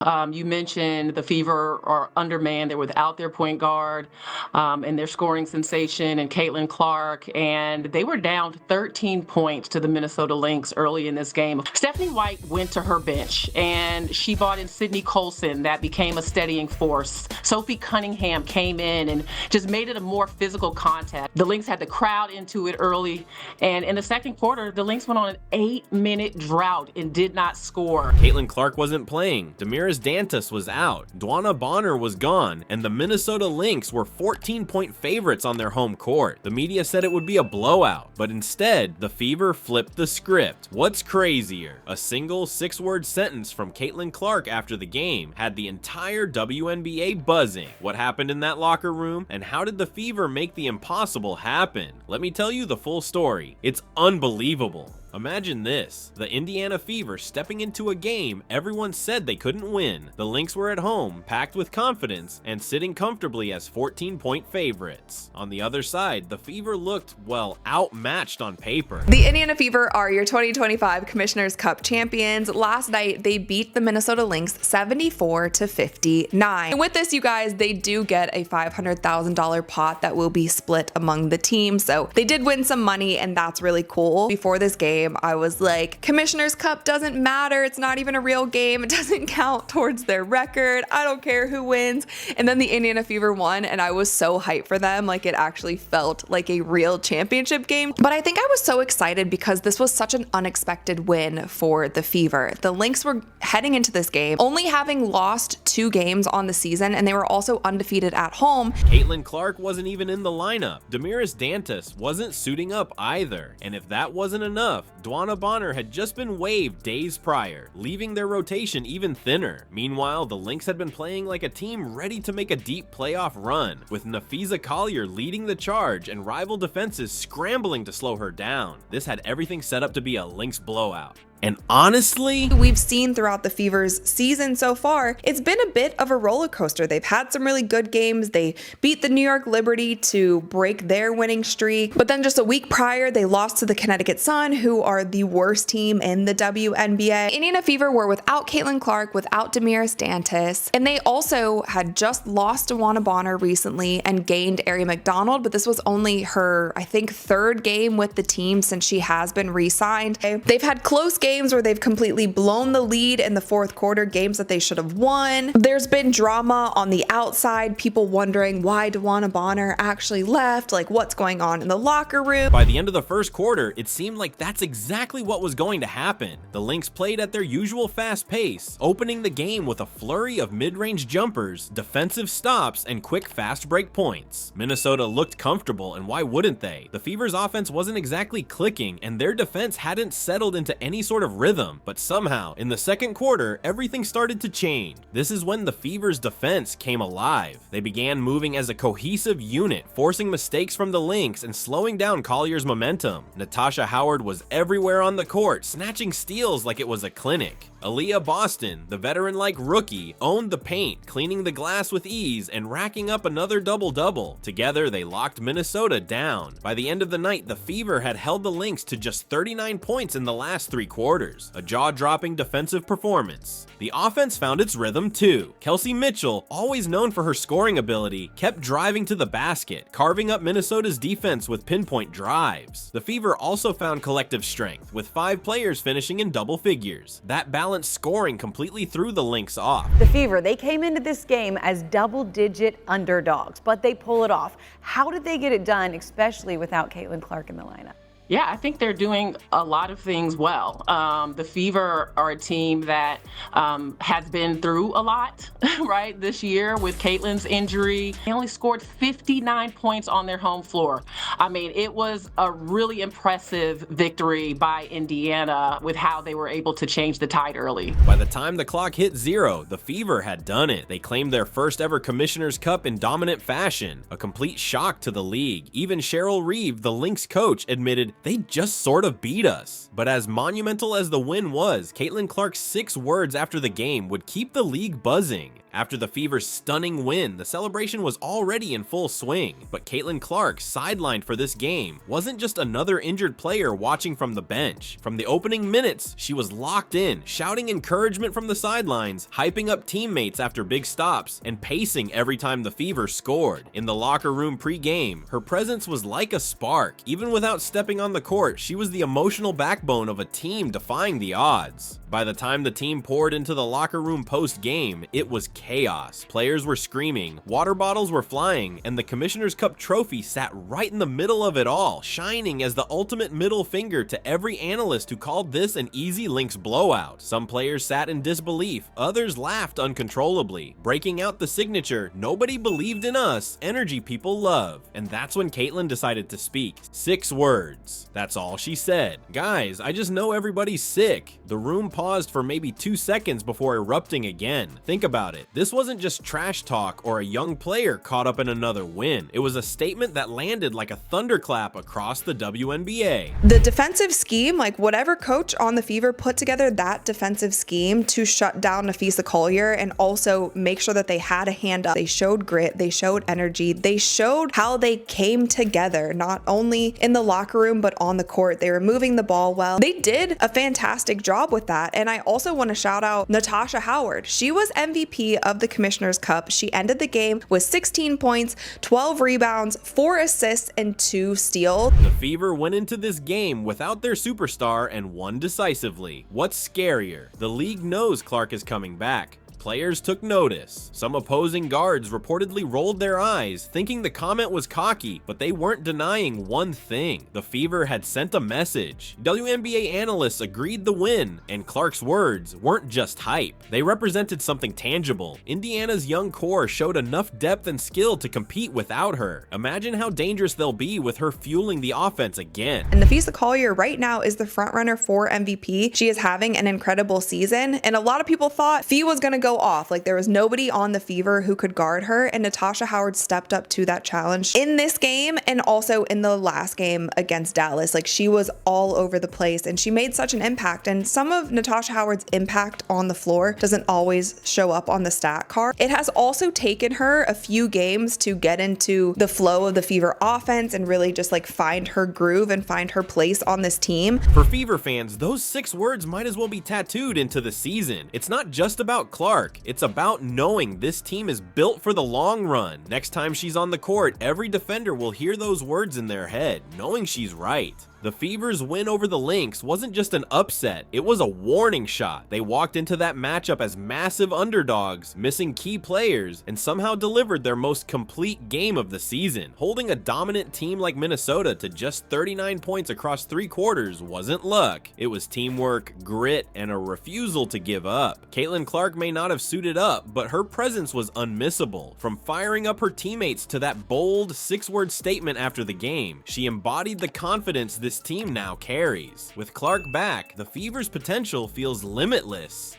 You mentioned the Fever are undermanned. They're without their point guard and their scoring sensation and Caitlin Clark, and they were down 13 points to the Minnesota Lynx early in this game. Stephanie White went to her bench, and she brought in Sydney Colson. That became a steadying force. Sophie Cunningham came in and just made it a more physical contest. The Lynx had the crowd into it early, and in the second quarter, the Lynx went on an 8-minute drought and did not score. Caitlin Clark wasn't playing. Dantas was out, Dwana Bonner was gone, and the Minnesota Lynx were 14-point favorites on their home court. The media said it would be a blowout, but instead, the Fever flipped the script. What's crazier? A single 6-word sentence from Caitlin Clark after the game had the entire WNBA buzzing. What happened in that locker room, and how did the Fever make the impossible happen? Let me tell you the full story. It's unbelievable. Imagine this, the Indiana Fever stepping into a game everyone said they couldn't win. The Lynx were at home, packed with confidence, and sitting comfortably as 14-point favorites. On the other side, the Fever looked, well, outmatched on paper. The Indiana Fever are your 2025 Commissioner's Cup champions. Last night, they beat the Minnesota Lynx 74-59. And with this, you guys, they do get a $500,000 pot that will be split among the teams. So they did win some money, and that's really cool. Before this game, I was like, Commissioner's Cup doesn't matter. It's not even a real game. It doesn't count towards their record. I don't care who wins. And then the Indiana Fever won, and I was so hyped for them. Like, it actually felt like a real championship game. But I think I was so excited because this was such an unexpected win for the Fever. The Lynx were heading into this game only having lost 2 games on the season, and they were also undefeated at home. Caitlin Clark wasn't even in the lineup. Dantas wasn't suiting up either. And if that wasn't enough, Dwana Bonner had just been waived days prior, leaving their rotation even thinner. Meanwhile, the Lynx had been playing like a team ready to make a deep playoff run, with Nafisa Collier leading the charge and rival defenses scrambling to slow her down. This had everything set up to be a Lynx blowout. And honestly, we've seen throughout the Fever's season so far, it's been a bit of a roller coaster. They've had some really good games. They beat the New York Liberty to break their winning streak. But then just a week prior, they lost to the Connecticut Sun, who are the worst team in the WNBA. Indiana Fever were without Caitlin Clark, without Dantas, and they also had just lost to Dwana Bonner recently and gained Ari McDonald, but this was only her, I think, 3rd game with the team since she has been re-signed. They've had close games where they've completely blown the lead in the 4th quarter, games that they should have won. There's been drama on the outside, people wondering why Dwana Bonner actually left, like what's going on in the locker room. By the end of the 1st quarter, it seemed like that's exactly what was going to happen. The Lynx played at their usual fast pace, opening the game with a flurry of mid-range jumpers, defensive stops, and quick fast break points. Minnesota looked comfortable, and why wouldn't they? The Fever's offense wasn't exactly clicking, and their defense hadn't settled into any sort of rhythm, but somehow, in the 2nd quarter, everything started to change. This is when the Fever's defense came alive. They began moving as a cohesive unit, forcing mistakes from the Lynx and slowing down Collier's momentum. Natasha Howard was everywhere on the court, snatching steals like it was a clinic. Aaliyah Boston, the veteran-like rookie, owned the paint, cleaning the glass with ease and racking up another double-double. Together, they locked Minnesota down. By the end of the night, the Fever had held the Lynx to just 39 points in the last 3 quarters, a jaw-dropping defensive performance. The offense found its rhythm too. Kelsey Mitchell, always known for her scoring ability, kept driving to the basket, carving up Minnesota's defense with pinpoint drives. The Fever also found collective strength, with 5 players finishing in double figures. That balanced scoring completely threw the Lynx off. The Fever, they came into this game as double-digit underdogs, but they pull it off. How did they get it done, especially without Caitlin Clark in the lineup? Yeah, I think they're doing a lot of things well. The Fever are a team that has been through a lot, right, this year with Caitlin's injury. They only scored 59 points on their home floor. I mean, it was a really impressive victory by Indiana with how they were able to change the tide early. By the time the clock hit 0, the Fever had done it. They claimed their first ever Commissioner's Cup in dominant fashion, a complete shock to the league. Even Cheryl Reeve, the Lynx coach, admitted, "They just sort of beat us." But as monumental as the win was, Caitlin Clark's 6 words after the game would keep the league buzzing. After the Fever's stunning win, the celebration was already in full swing, but Caitlin Clark, sidelined for this game, wasn't just another injured player watching from the bench. From the opening minutes, she was locked in, shouting encouragement from the sidelines, hyping up teammates after big stops, and pacing every time the Fever scored. In the locker room pre-game, her presence was like a spark. Even without stepping on the court, she was the emotional backbone of a team defying the odds. By the time the team poured into the locker room post-game, it was chaos. Players were screaming, water bottles were flying, and the Commissioner's Cup trophy sat right in the middle of it all, shining as the ultimate middle finger to every analyst who called this an easy Lynx blowout. Some players sat in disbelief, others laughed uncontrollably, breaking out the signature, "Nobody believed in us, energy people love." And that's when Caitlin decided to speak. 6 words. That's all she said. "Guys, I just know everybody's sick." The room paused for maybe 2 seconds before erupting again. Think about it. This wasn't just trash talk or a young player caught up in another win. It was a statement that landed like a thunderclap across the WNBA. The defensive scheme, like whatever coach on the Fever put together that defensive scheme to shut down Nafisa Collier and also make sure that they had a hand up. They showed grit, they showed energy, they showed how they came together, not only in the locker room, but on the court. They were moving the ball well. They did a fantastic job with that. And I also want to shout out Natasha Howard. She was MVP of the Commissioner's Cup. She ended the game with 16 points, 12 rebounds, 4 assists, and 2 steals. The Fever went into this game without their superstar and won decisively. What's scarier? The league knows Clark is coming back. Players took notice. Some opposing guards reportedly rolled their eyes, thinking the comment was cocky, but they weren't denying one thing. The Fever had sent a message. WNBA analysts agreed the win, and Clark's words weren't just hype. They represented something tangible. Indiana's young core showed enough depth and skill to compete without her. Imagine how dangerous they'll be with her fueling the offense again. And Nafisa Collier right now is the frontrunner for MVP. She is having an incredible season, and a lot of people thought Fee was going to go off. Like there was nobody on the Fever who could guard her, and Natasha Howard stepped up to that challenge in this game and also in the last game against Dallas. Like she was all over the place and she made such an impact, and some of Natasha Howard's impact on the floor doesn't always show up on the stat card. It has also taken her a few games to get into the flow of the Fever offense and really just like find her groove and find her place on this team. For Fever fans, those 6 words might as well be tattooed into the season. It's not just about Clark. It's about knowing this team is built for the long run. Next time she's on the court, every defender will hear those words in their head, knowing she's right. The Fever's win over the Lynx wasn't just an upset, it was a warning shot. They walked into that matchup as massive underdogs, missing key players, and somehow delivered their most complete game of the season. Holding a dominant team like Minnesota to just 39 points across 3 quarters wasn't luck. It was teamwork, grit, and a refusal to give up. Caitlin Clark may not have suited up, but her presence was unmissable. From firing up her teammates to that bold 6-word statement after the game, she embodied the confidence this team now carries. With Clark back, the Fever's potential feels limitless.